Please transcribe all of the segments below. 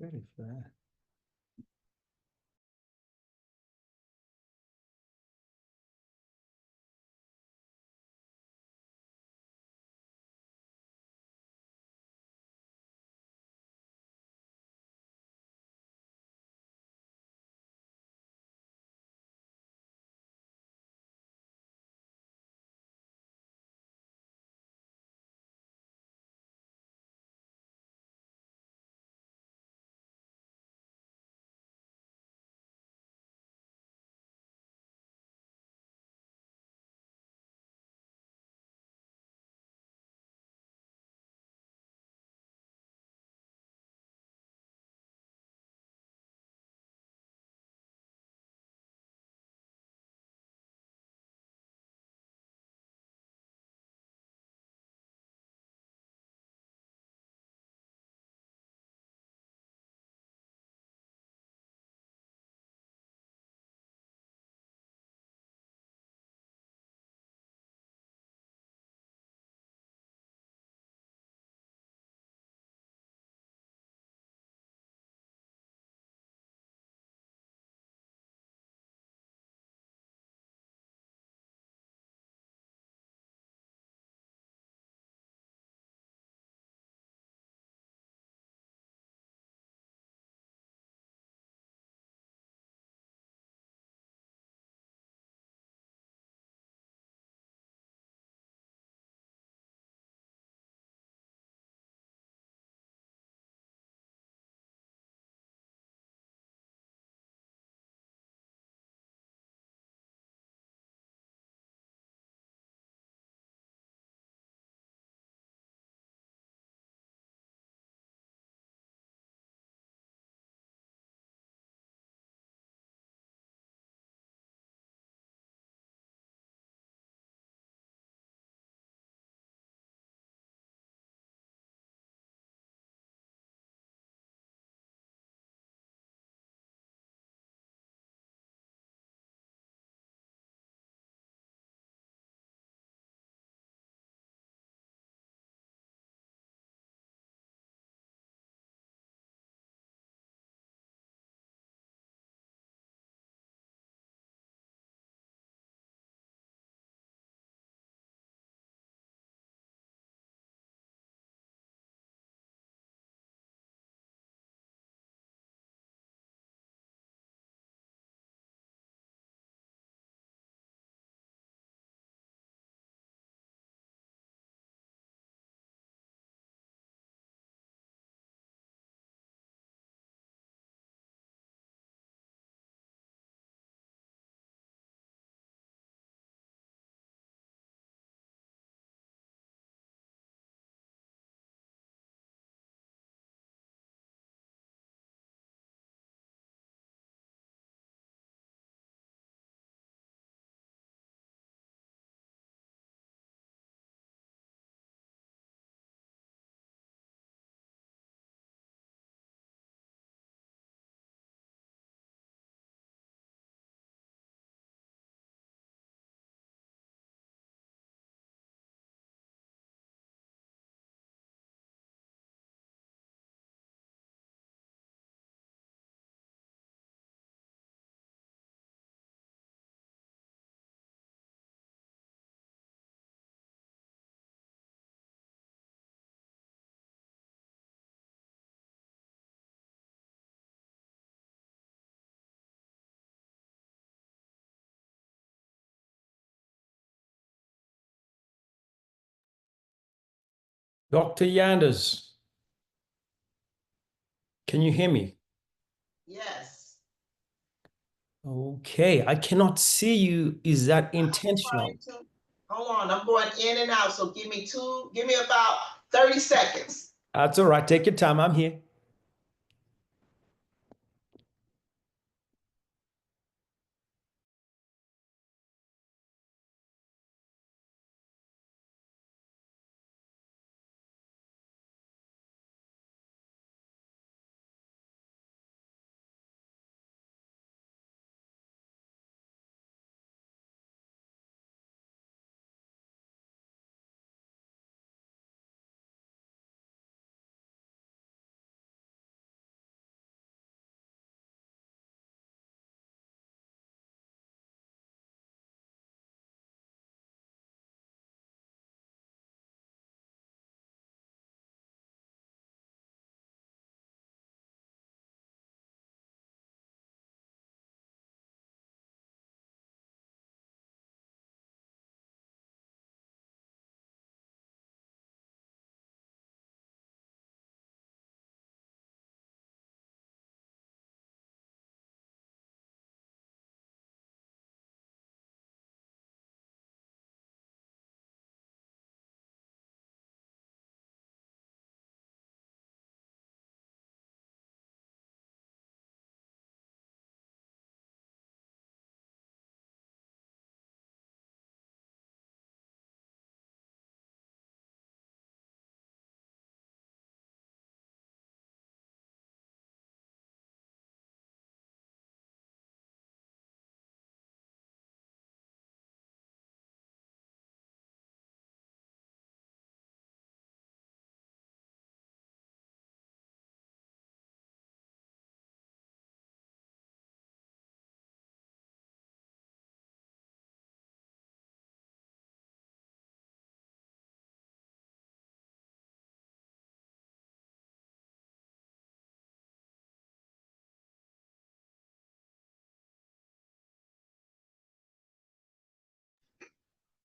Very fair. Dr. Yanders, can you hear me? Yes. Okay, I cannot see you. Is that intentional? Hold on, I'm going in and out, so give me about 30 seconds. That's all right. Take your time. I'm here.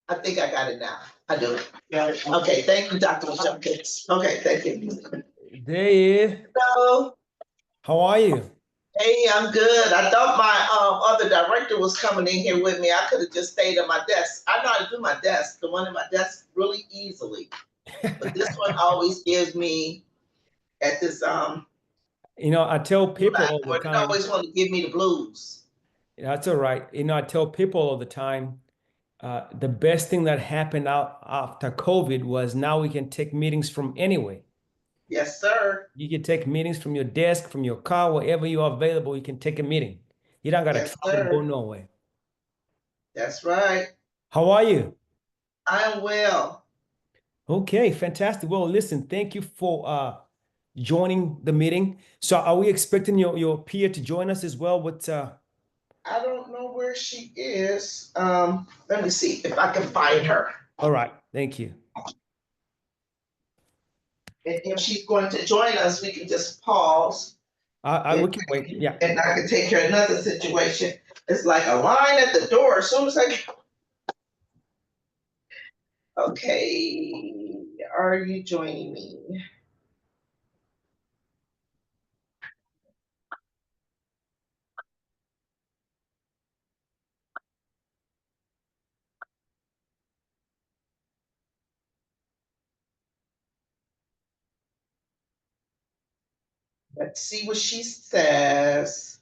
I think I got it now. I do. Yeah. Okay, thank you, Dr. Junkins. Okay, thank you. There he is. Hello. How are you? Hey, I'm good. I thought my other director was coming in here with me. I could have just stayed at my desk. I know how to do my desk, the one in my desk really easily. But this one always gives me at this I tell people all the blackboard, it time, always want to give me the blues. that's all right. I tell people all the time, the best thing that happened out after COVID was now we can take meetings from anywhere. Yes, sir. You can take meetings from your desk, from your car, wherever you are available, you can take a meeting. You don't got to Yes, travel to go sir. nowhere. That's right. How are you? I am well. Okay, fantastic. Well, listen, thank you for joining the meeting. So are we expecting your peer to join us as well with I don't know where she is. Let me see if I can find her. all right, thank you. And if she's going to join us, we can just pause We can wait. Yeah. and I can take care of another situation. It's like a line at the door. As soon as I get, okay, are you joining me? Let's see what she says.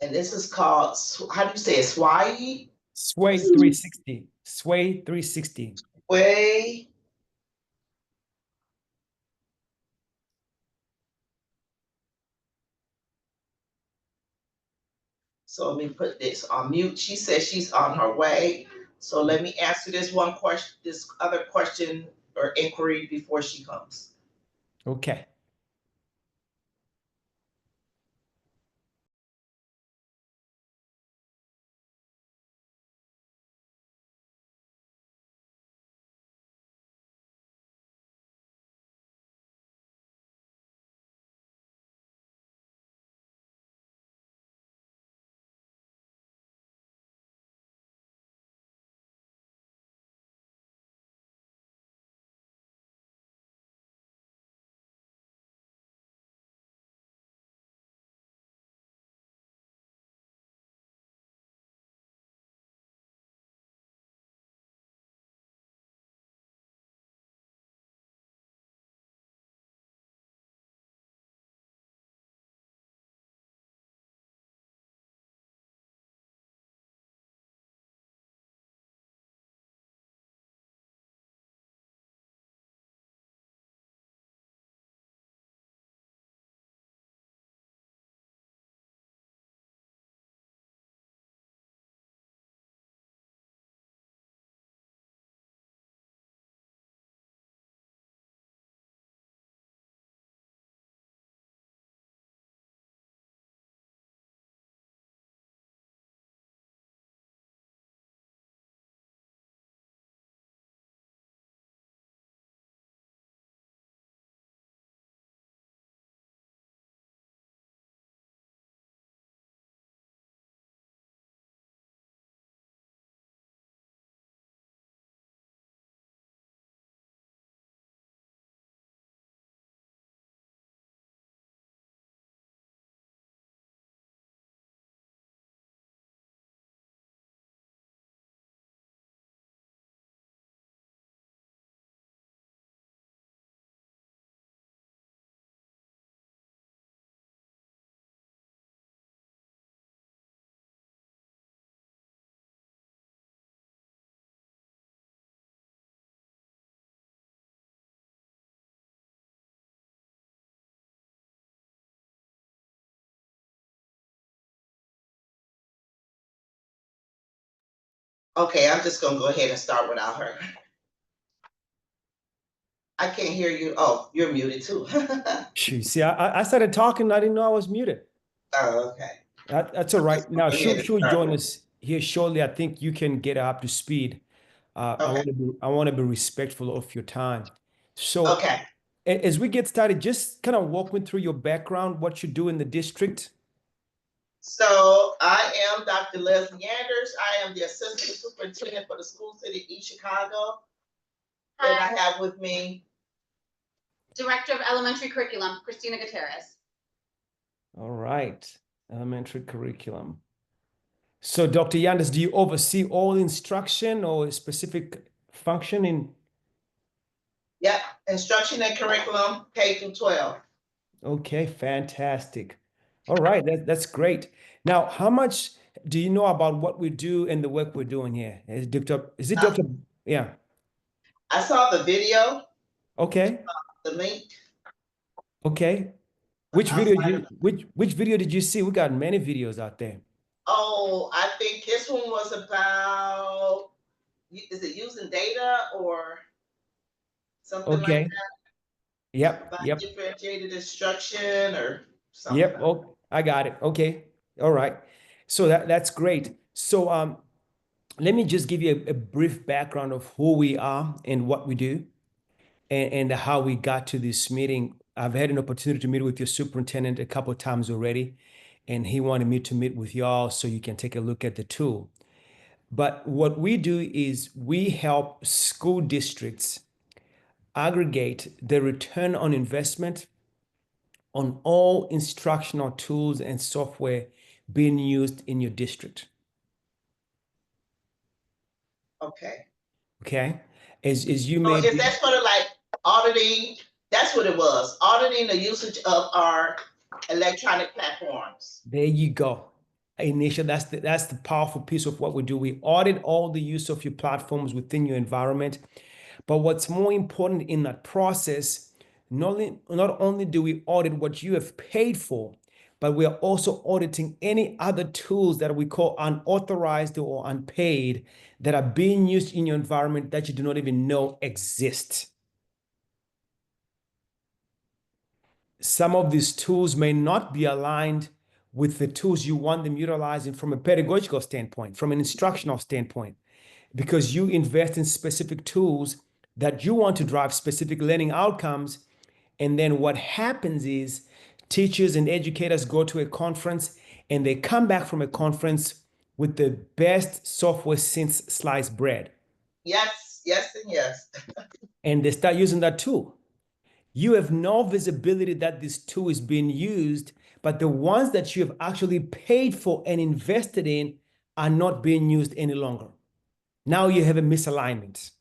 And this is called, how do you say it? SWYE? SWYE360. SWYE360. Way. So let me put this on mute. She says she's on her way. So let me answer this one question, this other question or inquiry before she comes. Okay. Okay, I'm just gonna go ahead and start without her. I can't hear you. Oh, you're muted too. Shoot, see, I started talking. I didn't know I was muted. Oh, okay. That's all I'm just right. gonna Now, go ahead and she'll start. join us here shortly. I think you can get her up to speed. Okay. I want to be respectful of your time. So Okay. As we get started, just kind of walk me through your background, what you do in the district. So I am Dr. Leslie Anders. I am the Assistant Superintendent for the School City of East Chicago. And I have with me Director of Elementary Curriculum, Christina Gutierrez. All right, elementary curriculum. So, Dr. Yandes, do you oversee all instruction or a specific function in? Yep, instruction and curriculum, K through 12. Okay, fantastic. All right, that's great. Now, how much do you know about what we do and the work we're doing here? Is it Dr. Yeah. I saw the video, Okay. the link. Okay. Which video did you see? We got many videos out there. Oh, I think this one was about, is it using data or something like Okay. that? Yep. About Yep. differentiated instruction or something. Yep. Oh, I got it. Okay. All right. So that's great. So let me just give you a brief background of who we are and what we do and how we got to this meeting. I've had an opportunity to meet with your superintendent a couple of times already, and he wanted me to meet with y'all so you can take a look at the tool. But what we do is we help school districts aggregate the return on investment on all instructional tools and software being used in your district. Okay. Okay. As you So may is be, that sort of like auditing? That's what it was, auditing the usage of our electronic platforms. there you go. Anisha, that's the powerful piece of what we do. We audit all the use of your platforms within your environment. But what's more important in that process, not only do we audit what you have paid for, but we are also auditing any other tools that we call unauthorized or unpaid that are being used in your environment that you do not even know exist. Some of these tools may not be aligned with the tools you want them utilizing from a pedagogical standpoint, from an instructional standpoint, because you invest in specific tools that you want to drive specific learning outcomes. And then what happens is teachers and educators go to a conference and they come back from a conference with the best software since sliced bread. Yes, yes, and yes. And they start using that tool. You have no visibility that this tool is being used, but the ones that you have actually paid for and invested in are not being used any longer. Now you have a misalignment.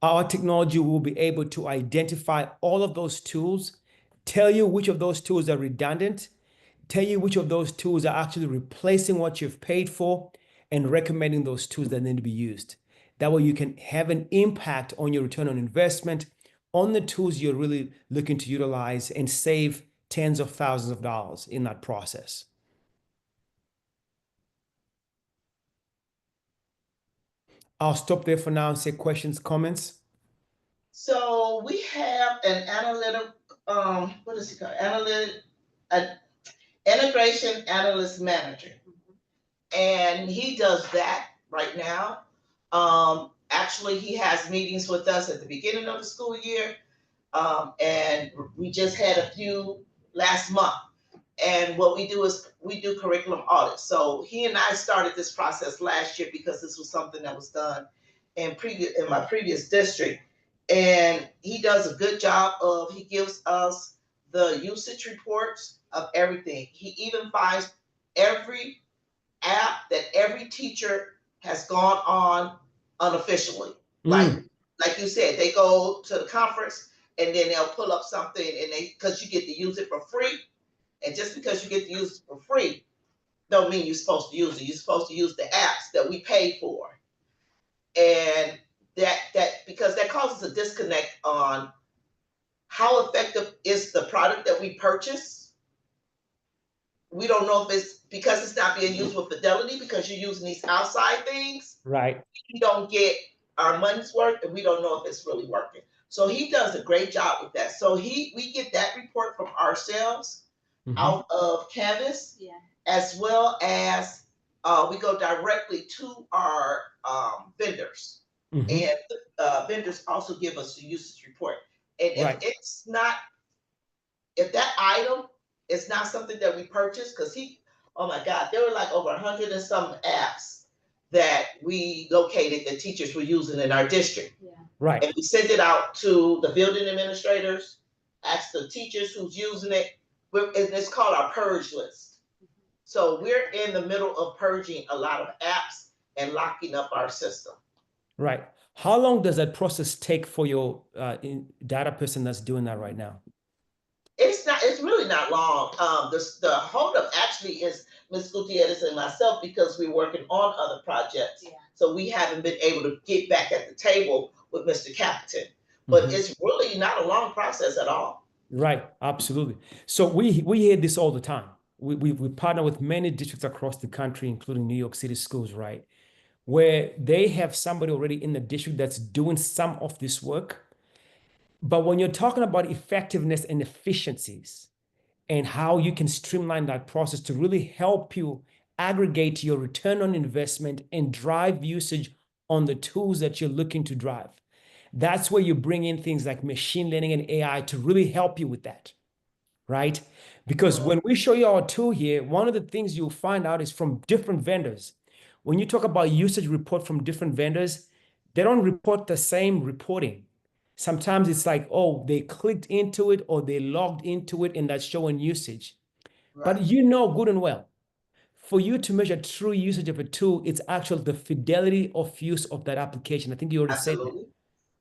Our technology will be able to identify all of those tools, tell you which of those tools are redundant, tell you which of those tools are actually replacing what you've paid for, and recommending those tools that need to be used. That way you can have an impact on your return on investment on the tools you're really looking to utilize and save tens of thousands of dollars in that process. I'll stop there for now and say questions, comments. So we have an analytic, what is it called? An integration analyst manager. And he does that right now. Actually, he has meetings with us at the beginning of the school year. And we just had a few last month. And what we do is we do curriculum audits. So he and I started this process last year because this was something that was done in my previous district. And he does a good job of, he gives us the usage reports of everything. He even finds every app that every teacher has gone on unofficially. Like you said, they go to the conference and then they'll pull up something and because you get to use it for free. And just because you get to use it for free, don't mean you're supposed to use it. You're supposed to use the apps that we pay for. And that because that causes a disconnect on how effective is the product that we purchase. We don't know if it's because it's not being used with fidelity because you're using these outside things. Right. We don't get our money's worth and we don't know if it's really working. So he does a great job with that. So we get that report from ourselves out of Canvas, as well as we go directly to our vendors. And vendors also give us a usage report. And if Right. it's not, if that item is not something that we purchased, because oh my God, there were like over 100 and some apps that we located that teachers were using in our district. Yeah. Right. And we sent it out to the building administrators, asked the teachers who's using it. And it's called our purge list. So we're in the middle of purging a lot of apps and locking up our system. Right. How long does that process take for your data person that's doing that right now? It's really not long. The holdup actually is Ms. Gutierrez and myself, because we're working on other projects. Yeah. So we haven't been able to get back at the table with Mr. Captain. But it's really not a long process at all. Right. Absolutely. So we hear this all the time. We partner with many districts across the country, including New York City schools, right? Where they have somebody already in the district that's doing some of this work. But when you're talking about effectiveness and efficiencies and how you can streamline that process to really help you aggregate your return on investment and drive usage on the tools that you're looking to drive, that's where you bring in things like machine learning and AI to really help you with that, right? Because when we show you our tool here, one of the things you'll find out is from different vendors. When you talk about usage report from different vendors, they don't report the same reporting. Sometimes it's like, oh, they clicked into it or they logged into it and that's showing usage. Right. But you know good and well, for you to measure true usage of a tool, it's actually the fidelity of use of that application. I think you already said that, Absolutely.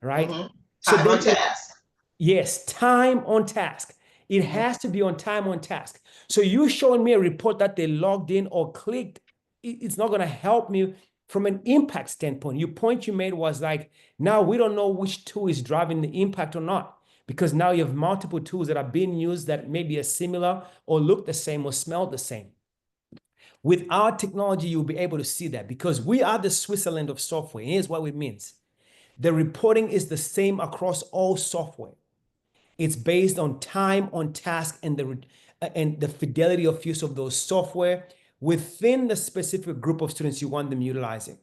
right? Mhm. So Time on then, task. yes, time on task. It has to be on time on task. So you showing me a report that they logged in or clicked, it's not going to help me from an impact standpoint. Your point you made was like, now we don't know which tool is driving the impact or not, because now you have multiple tools that are being used that maybe are similar or look the same or smell the same. With our technology, you'll be able to see that because we are the Switzerland of software. Here's what it means. The reporting is the same across all software. It's based on time on task and the fidelity of use of those software within the specific group of students you want them utilizing.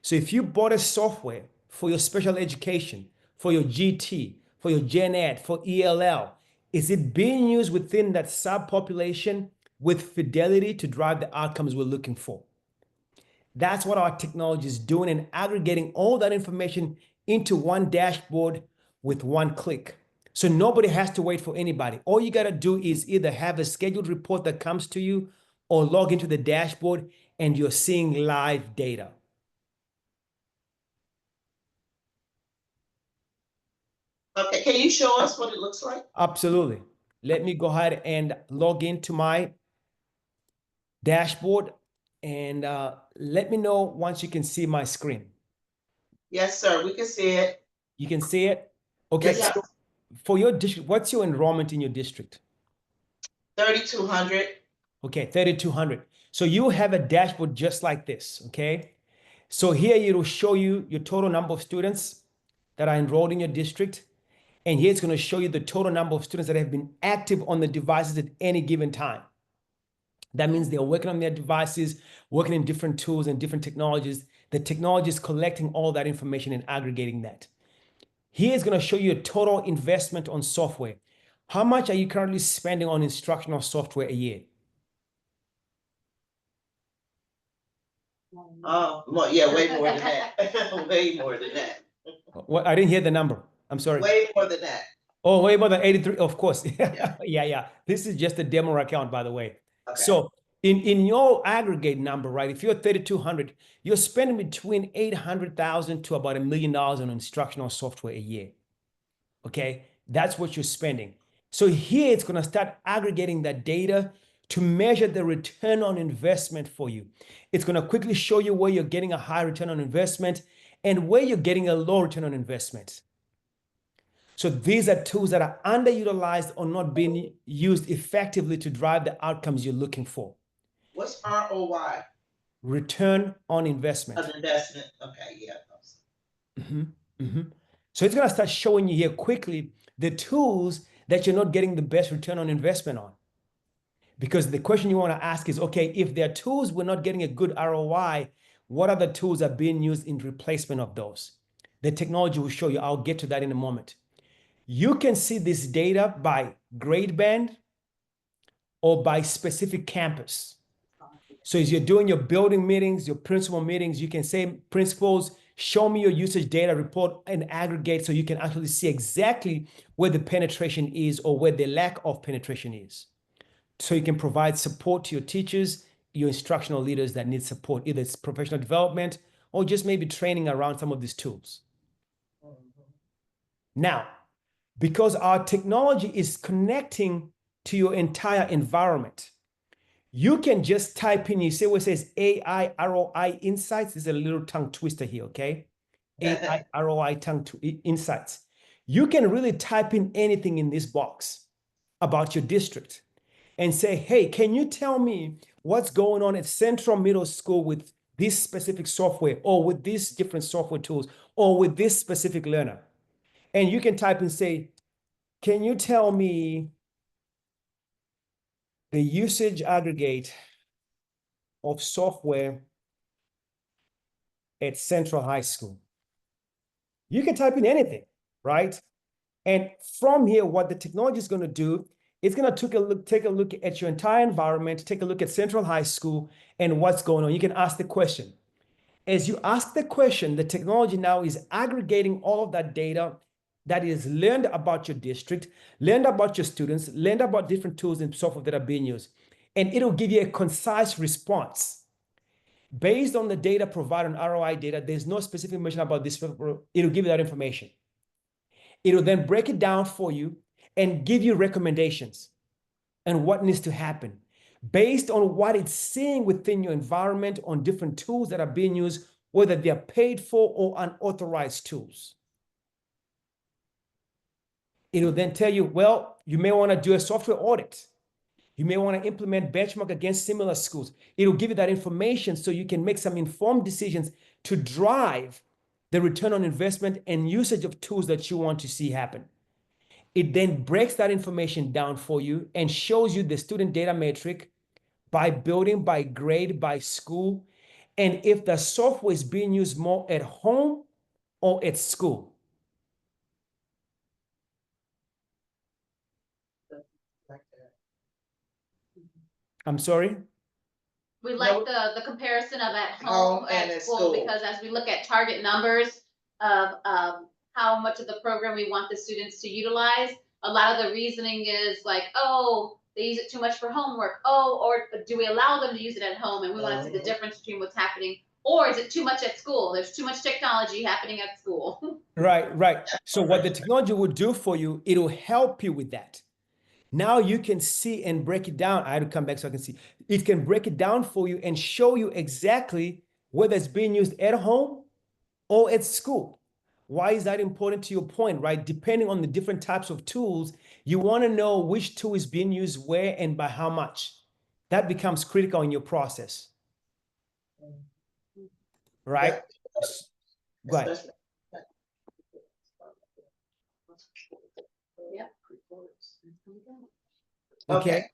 So if you bought a software for your special education, for your GT, for your gen ed, for ELL, is it being used within that subpopulation with fidelity to drive the outcomes we're looking for? That's what our technology is doing and aggregating all that information into one dashboard with one click. So nobody has to wait for anybody. All you got to do is either have a scheduled report that comes to you or log into the dashboard and you're seeing live data. Okay, can you show us what it looks like? Absolutely. Let me go ahead and log into my dashboard and let me know once you can see my screen. Yes, sir, we can see it. You can see it? Okay, Yes, so for your district, what's your enrollment in your district? 3,200. Okay, 3,200. So you have a dashboard just like this, okay? So here it will show you your total number of students that are enrolled in your district. And here it's going to show you the total number of students that have been active on the devices at any given time. That means they're working on their devices, working in different tools and different technologies. The technology is collecting all that information and aggregating that. Here is going to show you a total investment on software. How much are you currently spending on instructional software a year? Well, yeah, way more than that. Way more than that. What? I didn't hear the number. I'm sorry. Way more than that. Oh, way more than 83. Of course. Yeah. Yeah. This is just a demo account, by the way. Okay. So in your aggregate number, right? If you're 3,200, you're spending between 800,000 to about $1 million on instructional software a year. Okay, that's what you're spending. So here it's going to start aggregating that data to measure the return on investment for you. It's going to quickly show you where you're getting a high return on investment and where you're getting a low return on investment. So these are tools that are underutilized or not being used effectively to drive the outcomes you're looking for. What's ROI? Return on investment. An investment. Okay, yeah. So it's going to start showing you here quickly the tools that you're not getting the best return on investment on. Because the question you want to ask is, okay, if there are tools we're not getting a good ROI, what other tools are being used in replacement of those? The technology will show you. I'll get to that in a moment. You can see this data by grade band or by specific campus. So as you're doing your building meetings, your principal meetings, you can say, principals, show me your usage data report and aggregate so you can actually see exactly where the penetration is or where the lack of penetration is. So you can provide support to your teachers, your instructional leaders that need support, either it's professional development or just maybe training around some of these tools. Now, because our technology is connecting to your entire environment, you can just type in, you see where it says AI ROI insights. This is a little tongue twister here, okay? AI ROI insights. You can really type in anything in this box about your district and say, hey, can you tell me what's going on at Central Middle School with this specific software or with these different software tools or with this specific learner? And you can type and say, can you tell me the usage aggregate of software at Central High School? You can type in anything, right? And from here, what the technology is going to do, it's going to take a look at your entire environment, take a look at Central High School and what's going on. You can ask the question. As you ask the question, the technology now is aggregating all of that data that is learned about your district, learned about your students, learned about different tools and software that are being used. And it'll give you a concise response. Based on the data provided on ROI data, there's no specific information about this. It'll give you that information. It'll then break it down for you and give you recommendations and what needs to happen based on what it's seeing within your environment on different tools that are being used, whether they're paid for or unauthorized tools. It'll then tell you, well, you may want to do a software audit. You may want to implement benchmark against similar schools. It'll give you that information so you can make some informed decisions to drive the return on investment and usage of tools that you want to see happen. It then breaks that information down for you and shows you the student data metric by building, by grade, by school, and if the software is being used more at home or at school. I'm sorry? We like the comparison of at home and at school, because as we look at target numbers of how much of the program we want the students to utilize, a lot of the reasoning is like, oh, they use it too much for homework. Oh, or do we allow them to use it at home? And we want to see the difference between what's happening. Or is it too much at school? There's too much technology happening at school. Right. So what the technology will do for you, it'll help you with that. Now you can see and break it down. I had to come back so I can see. It can break it down for you and show you exactly whether it's being used at home or at school. Why is that important to your point, right? Depending on the different types of tools, you want to know which tool is being used where and by how much. That becomes critical in your process. Right? Go ahead. Yep. Okay.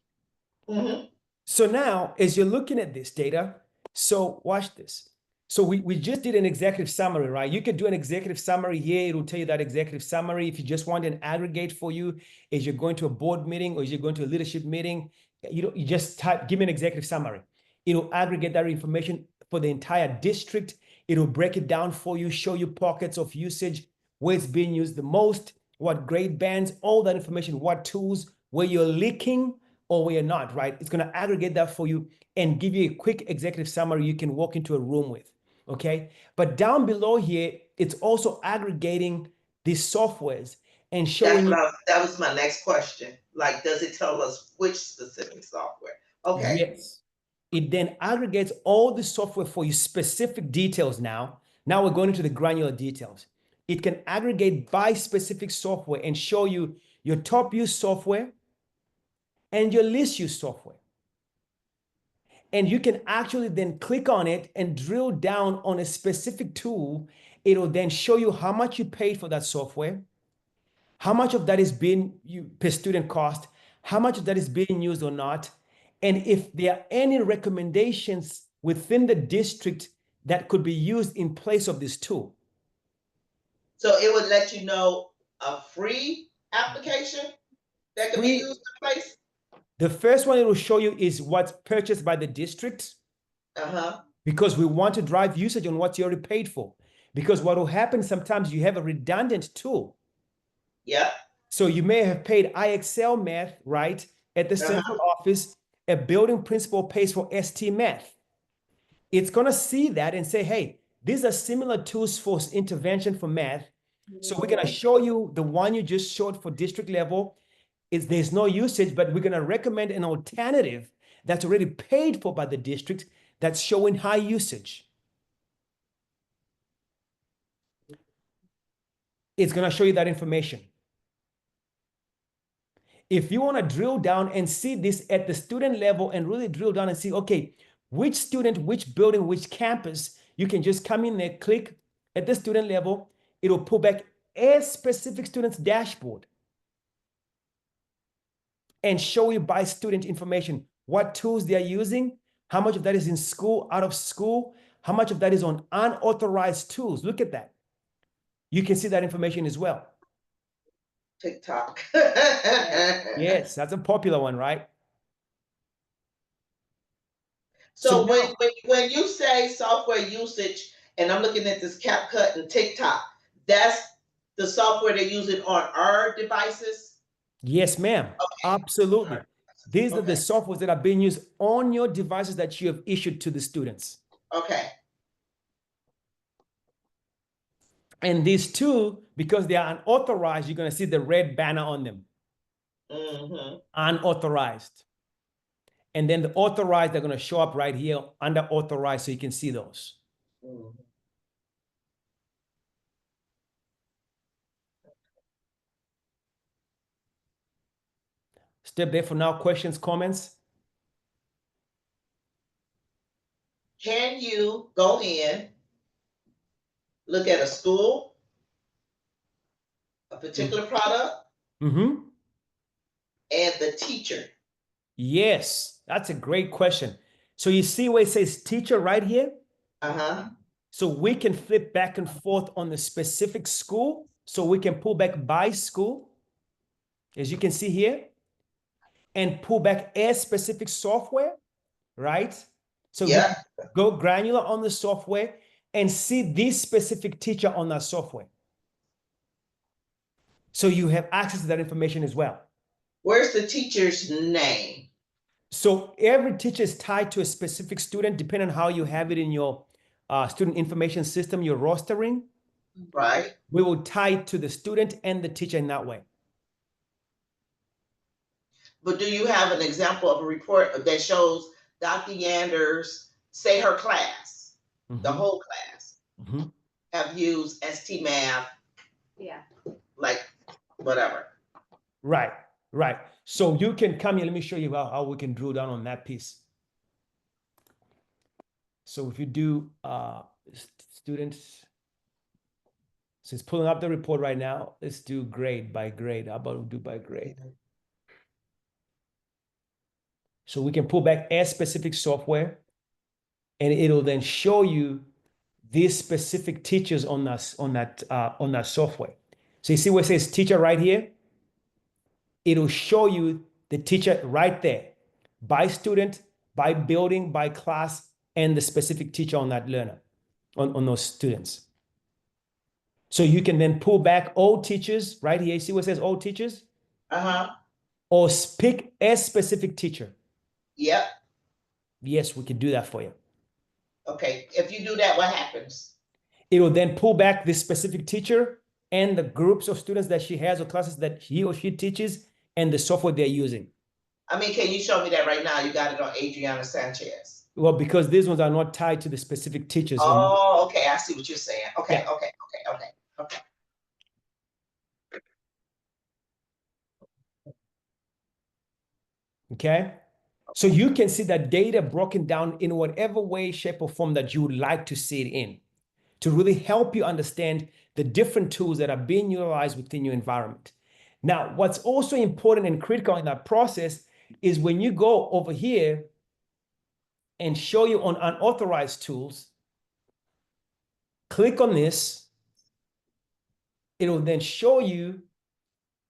Mm-hmm. So now, as you're looking at this data, so watch this. So we just did an executive summary, right? You could do an executive summary here. It'll tell you that executive summary. If you just want an aggregate for you, as you're going to a board meeting or as you're going to a leadership meeting, you just type, give me an executive summary. It'll aggregate that information for the entire district. It'll break it down for you, show you pockets of usage, where it's being used the most, what grade bands, all that information, what tools, where you're leaking or where you're not, right? It's going to aggregate that for you and give you a quick executive summary you can walk into a room with. Okay, but down below here, it's also aggregating these softwares and showing you. That was my next question. Like, does it tell us which specific software? Okay. Yes. It then aggregates all the software for you, specific details now. Now we're going into the granular details. It can aggregate by specific software and show you your top used software and your least used software. And you can actually then click on it and drill down on a specific tool. It'll then show you how much you paid for that software, how much of that is being per student cost, how much of that is being used or not, and if there are any recommendations within the district that could be used in place of this tool. So it would let you know a free application that could be used in place? The first one it will show you is what's purchased by the district. Because we want to drive usage on what you already paid for. Because what will happen sometimes you have a redundant tool. Yeah. So you may have paid IXL math, right, at the central office. A building principal pays for ST math. It's going to see that and say, hey, these are similar tools for intervention for math. So we're going to show you the one you just showed for district level. There's no usage, but we're going to recommend an alternative that's already paid for by the district that's showing high usage. It's going to show you that information. If you want to drill down and see this at the student level and really drill down and see, okay, which student, which building, which campus, you can just come in there, click at the student level. It'll pull back a specific student's dashboard and show you by student information, what tools they're using, how much of that is in school, out of school, how much of that is on unauthorized tools. Look at that. You can see that information as well. TikTok. Yes, that's a popular one, right? So when you say software usage, and I'm looking at this CapCut and TikTok, that's the software they're using on our devices? Yes, ma'am. Okay. Absolutely. These are the softwares that are being used on your devices that you have issued to the students. Okay. And these two, because they are unauthorized, you're going to see the red banner on them. Unauthorized. And then the authorized, they're going to show up right here under authorized, so you can see those. Step there for now. Questions, comments? Can you go in, look at a school, a particular product, and the teacher? Yes, that's a great question. So you see where it says teacher right here? So we can flip back and forth on the specific school. So we can pull back by school, as you can see here, and pull back a specific software, right? So we can go granular on the software and see this specific teacher on that software. So you have access to that information as well. Where's the teacher's name? So every teacher is tied to a specific student, depending on how you have it in your student information system, your rostering. Right. We will tie it to the student and the teacher in that way. But do you have an example of a report that shows Dr. Yanders, say her class, the whole class, have used ST Math? Yeah. Like whatever. Right, right. So you can come here. Let me show you how we can drill down on that piece. So if you do students, so it's pulling up the report right now. Let's do grade by grade. How about we do by grade? So we can pull back a specific software and it'll then show you these specific teachers on that software. So you see where it says teacher right here? It'll show you the teacher right there by student, by building, by class, and the specific teacher on that learner, on those students. So you can then pull back all teachers right here. You see what it says all teachers? Or pick a specific teacher. Yep. Yes, we can do that for you. Okay. If you do that, what happens? It will then pull back this specific teacher and the groups of students that she has or classes that he or she teaches and the software they're using. I mean, can you show me that right now? You got it on Adriana Sanchez. Well, because these ones are not tied to the specific teachers. Oh, okay. I see what you're saying. Okay, yeah. Okay. Okay. So you can see that data broken down in whatever way, shape, or form that you would like to see it in to really help you understand the different tools that are being utilized within your environment. Now, what's also important and critical in that process is when you go over here and show you on unauthorized tools, click on this, It'll then show you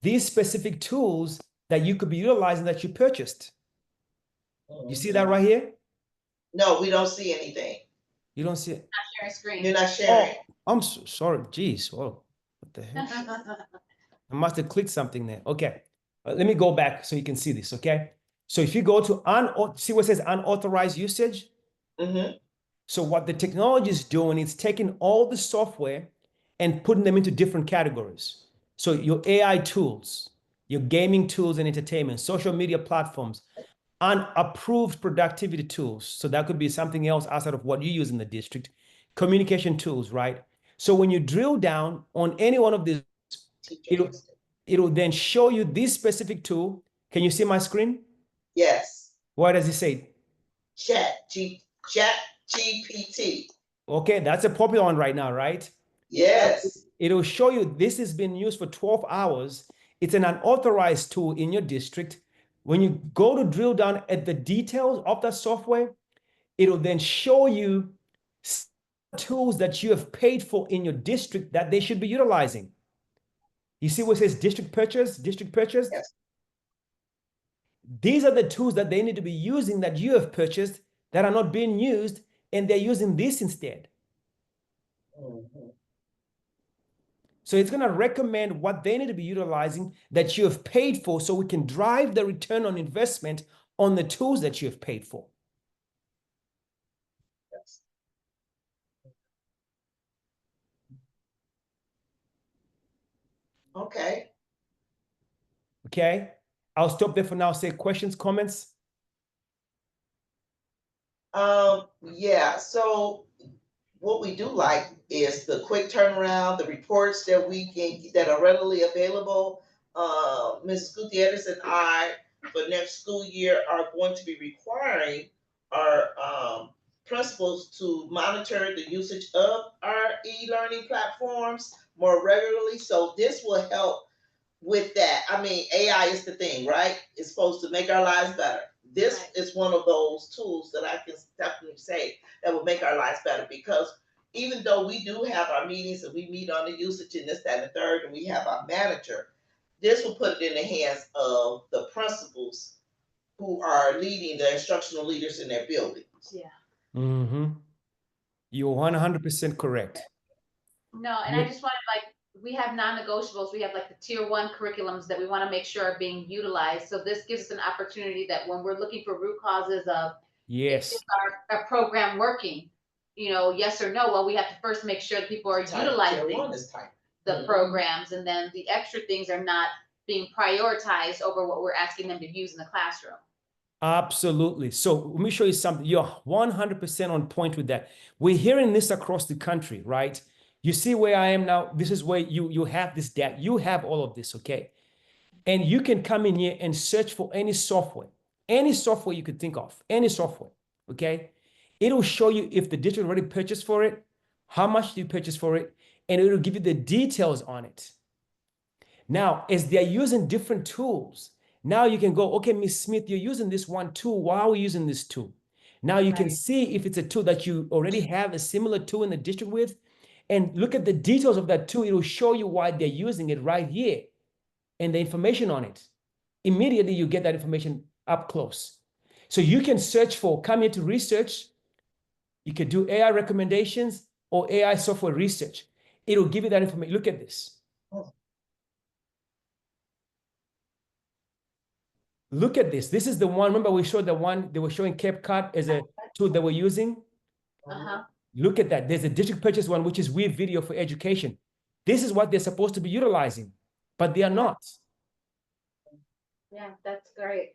these specific tools that you could be utilizing that you purchased. You see that right here? No, we don't see anything. You don't see it? Not sharing screen. You're not sharing. Oh, I'm so sorry. Jeez. Whoa. What the heck? I must have clicked something there. Okay. Let me go back so you can see this. Okay. So if you go to see what it says unauthorized usage. Mm-hmm. So what the technology is doing is taking all the software and putting them into different categories. So your AI tools, your gaming tools and entertainment, social media platforms, unapproved productivity tools. So that could be something else outside of what you use in the district. Communication tools, right? So when you drill down on any one of these, it'll then show you this specific tool. Can you see my screen? Yes. What does it say? Chat GPT. Okay, that's a popular one right now, right? Yes. It'll show you this has been used for 12 hours. It's an unauthorized tool in your district. When you go to drill down at the details of that software, it'll then show you tools that you have paid for in your district that they should be utilizing. You see what it says district purchase, district purchase? Yes. These are the tools that they need to be using that you have purchased that are not being used, and they're using this instead. Mm-hmm. So it's going to recommend what they need to be utilizing that you have paid for so we can drive the return on investment on the tools that you have paid for. Yes. Okay. Okay. I'll stop there for now. Say questions, comments. Yeah. So what we do like is the quick turnaround, the reports that we can that are readily available. Mrs. Gutierrez and I, for next school year, are going to be requiring our principals to monitor the usage of our e-learning platforms more regularly. So this will help with that. I mean, AI is the thing, right? It's supposed to make our lives better. This Right. is one of those tools that I can definitely say that will make our lives better, because even though we do have our meetings and we meet on the usage and this, that, and the third, and we have our manager, this will put it in the hands of the principals who are leading the instructional leaders in their buildings. Yeah. Mm-hmm. You're 100% correct. No, and I just wanted, like, we have non-negotiables. We have like the tier 1 curriculums that we want to make sure are being utilized. So this gives us an opportunity that when we're looking for root causes of, Yes. is our program working? Yes or no? Well, we have to first make sure that people are utilizing the programs, and then the extra things are not being prioritized over what we're asking them to use in the classroom. Absolutely. So let me show you something. You're 100% on point with that. We're hearing this across the country, right? You see where I am now? This is where you have this data. You have all of this, okay? And you can come in here and search for any software you could think of, any software, okay? It'll show you if the district already purchased for it, how much you purchased for it, and it'll give you the details on it. Now, as they're using different tools, now you can go, okay, Ms. Smith, you're using this one tool. Why are we using this tool? Now you can see if it's a tool that you already have a similar tool in the district with, and look at the details of that tool. It will show you why they're using it right here and the information on it. Immediately you get that information up close. So you can search for, come here to research. You can do AI recommendations or AI software research. It'll give you that information. Look at this. Look at this. This is the one. Remember, we showed the one they were showing CapCut as a tool they were using. Look at that. There's a district purchase one, which is weird video for education. This is what they're supposed to be utilizing, but they are not. Yeah, that's great.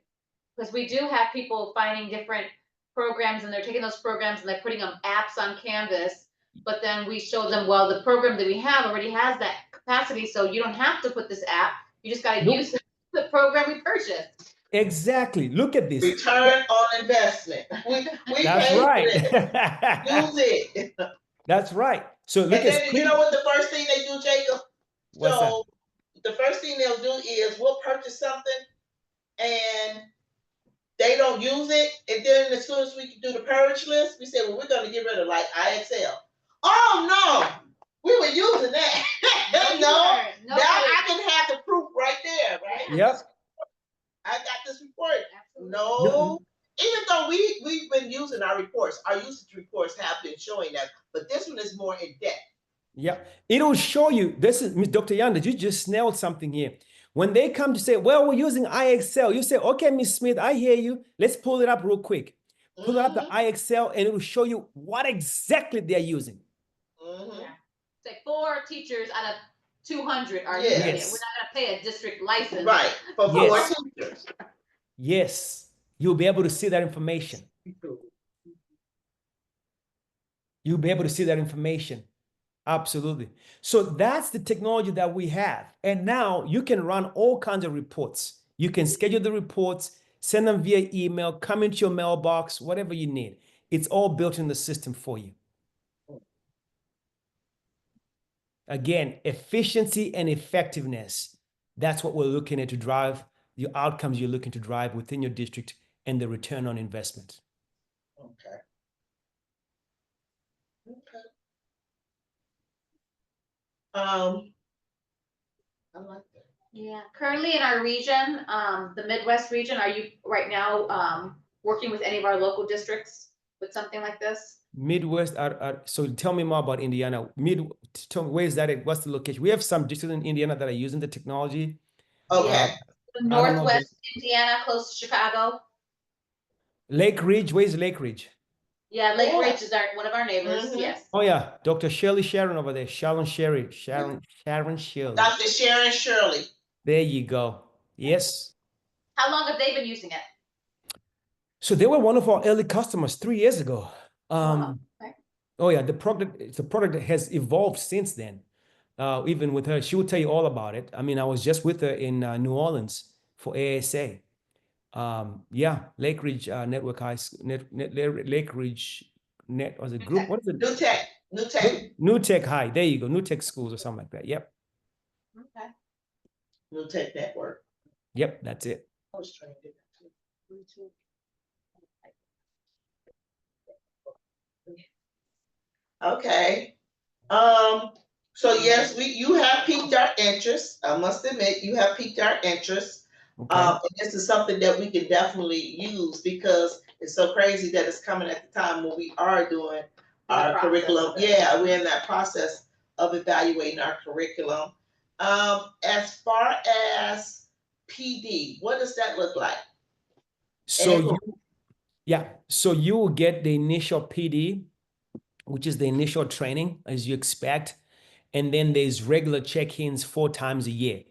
Because we do have people finding different programs, and they're taking those programs and they're putting them apps on Canvas. But then we show them, well, the program that we have already has that capacity, so you don't have to put this app. You just got to use the program we purchased. Exactly. Look at this. Return on investment. We That's pay right. for this. Use it. That's right. So look and then you know what the first thing they do, Jacob? What's so that? The first thing they'll do is we'll purchase something and they don't use it. And then as soon as we can do the purge list, we say, well, we're going to get rid of like IXL. Oh, no. We were using that. no. Now I can have the proof right there, right? Yep. I got this report. Absolutely. No. Even though we've been using our reports, our usage reports have been showing that, but this one is more in depth. Yeah, it'll show you. This is Miss Dr. Yanda. You just nailed something here. When they come to say, "Well, we're using iExcel," you say, "Okay, Miss Smith, I hear you. Let's pull it up real quick." Pull up the iExcel, and it will show you what exactly they're using. Yeah. Say 4 teachers out of 200 are using it. We're not going to pay a district license. Right. For 4 teachers. Yes. You'll be able to see that information. You'll be able to see that information. Absolutely. So that's the technology that we have. And now you can run all kinds of reports. You can schedule the reports, send them via email, come into your mailbox, whatever you need. It's all built in the system for you. Again, efficiency and effectiveness. That's what we're looking at to drive the outcomes you're looking to drive within your district and the return on investment. Okay. I like that. Yeah. Currently in our region, the Midwest region, are you right now working with any of our local districts with something like this? Midwest, so tell me more about Indiana. Tell me, where is that? What's the location? We have some districts in Indiana that are using the technology. Okay. Northwest Indiana, close to Chicago. Lake Ridge, where's Lake Ridge? Yeah, Lake Ridge is one of our neighbors. Yes. Oh yeah, Dr. Shirley Sharon over there. Sharon Shirley. Dr. Sharon Shirley. There you go. Yes. How long have they been using it? So they were one of our early customers 3 years ago. Okay. Oh yeah, the product has evolved since then. Even with her, she will tell you all about it. I mean, I was just with her in New Orleans for ASA. Yeah, Lake Ridge Network High School, Lake Ridge Net was a group. What is it? New Tech. New Tech High. There you go. New Tech Schools or something like that. Yep. Okay. New Tech Network. Yep, that's it. I was trained in that too. Okay. So yes, you have piqued our interest. I must admit, you have piqued our interest. Okay. And this is something that we can definitely use because it's so crazy that it's coming at the time when we are doing our curriculum. Yeah, we're in that process of evaluating our curriculum. As far as PD, what does that look like? So so you will get the initial PD, which is the initial training as you expect. And then there's regular check-ins 4 times a year.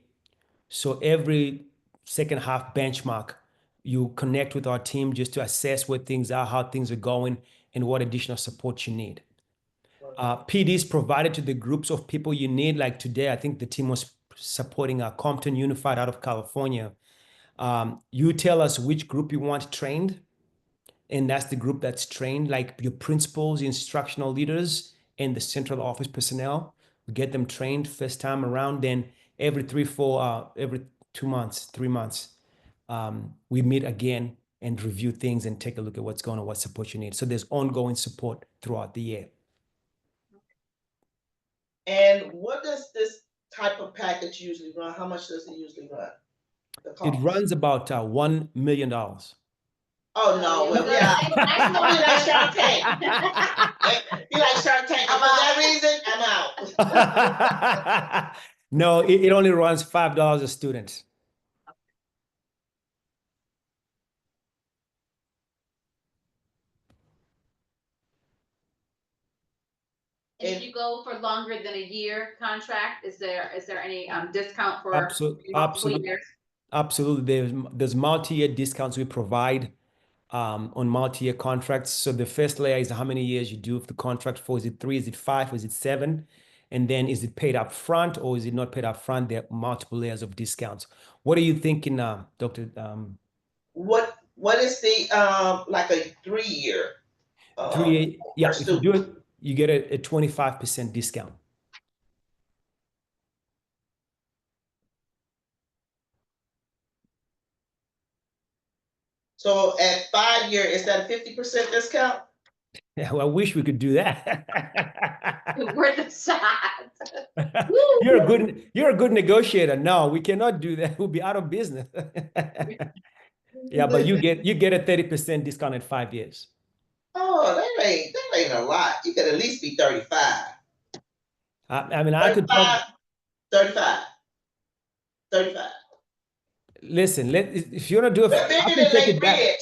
So every second half benchmark, you connect with our team just to assess where things are, how things are going, and what additional support you need. PD is provided to the groups of people you need. Like today, I think the team was supporting Compton Unified out of California. You tell us which group you want trained, and that's the group that's trained, like your principals, instructional leaders, and the central office personnel. We get them trained first time around. Then every 2 months, 3 months, we meet again and review things and take a look at what's going on, what support you need. So there's ongoing support throughout the year. And what does this type of package usually run? How much does it usually run? It runs about $1 million. Oh no, well, yeah. I know you like Shark Tank. You like Shark Tank. For that reason, I'm out. No, it only runs $5 a student. And if you go for longer than a year contract, is there any discount for multiple years? Absolutely. There's multi-year discounts we provide on multi-year contracts. So the first layer is how many years you do the contract for. Is it 3? Is it 5? Is it 7? And then is it paid up front or is it not paid up front? There are multiple layers of discounts. What are you thinking, Dr.? What is the like a 3-year? 3 yeah, if you do it, you get a 25% discount. So at 5 year, is that a 50% discount? Yeah, well, I wish we could do that. We're the sad. You're a good negotiator. No, we cannot do that. We'll be out of business. Yeah, but you get a 30% discount in 5 years. Oh, that ain't a lot. You could at least be 35. I mean, I could talk. 35. 35. Listen, if you want to do We're I bigger can than take Lake it back. Ridge.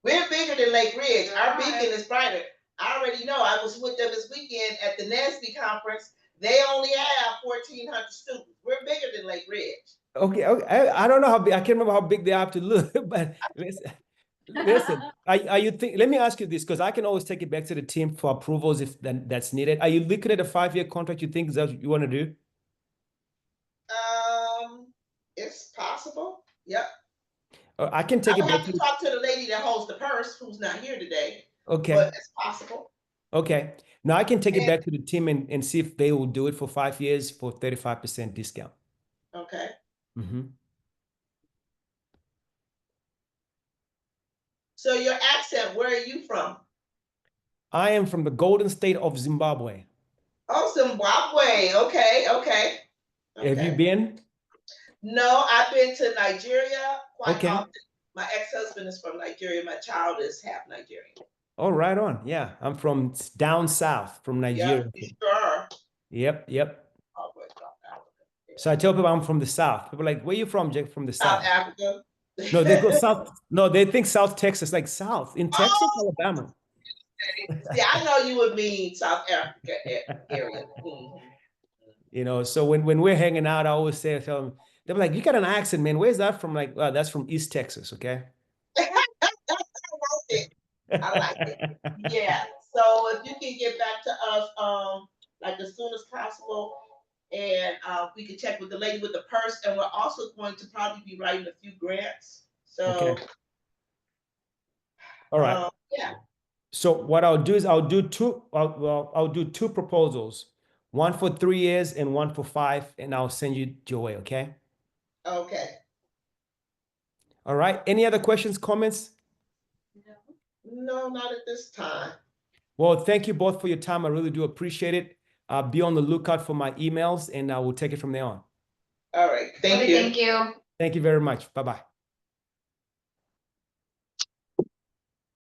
We're bigger than Lake Ridge. Our Alright. beacon is brighter. I already know. I was with them this weekend at the NASB conference. They only have 1,400 students. We're bigger than Lake Ridge. Okay, I don't know how big. I can't remember how big they have to look, but listen. Are you think? Let me ask you this, because I can always take it back to the team for approvals if that's needed. Are you looking at a 5-year contract? You think is that what you want to do? It's possible. Yep. I can take I it would back have to talk to the lady that holds the purse, who's not here today. Okay. But it's possible. Okay. Now I can take it And- back to the team and see if they will do it for 5 years for 35% discount. Okay. So your accent, where are you from? I am from the Golden State of Zimbabwe. Oh, Zimbabwe. Okay, okay. Have you been? No, I've been to Nigeria quite Okay. often. My ex-husband is from Nigeria. My child is half Nigerian. Oh, right on. Yeah, I'm from down south, from Nigeria. Yeah, you sure are. Yep. Oh, boy, South Africa. Yeah. So I tell people I'm from the south. People are like, where are you from, Jake? From the south. South Africa. No, they go south. No, they think South Texas, like south in Texas, Alabama. See, I know you would mean South Africa area. You know, so when we're hanging out, I always say, I tell them, they're like, you got an accent, man. Where's that from? Like, that's from East Texas, okay? I like it. Yeah. So if you can get back to us, like as soon as possible, and we can check with the lady with the purse, and we're also going to probably be writing a few grants. So. Okay. All right. Yeah. So what I'll do is I'll do two proposals, one for 3 years and one for 5, and I'll send you your way, okay? Okay. All right. Any other questions, comments? No, not at this time. Well, thank you both for your time. I really do appreciate it. Be on the lookout for my emails, and I will take it from there on. All right. Thank you. Thank you. Thank you very much. Bye-bye.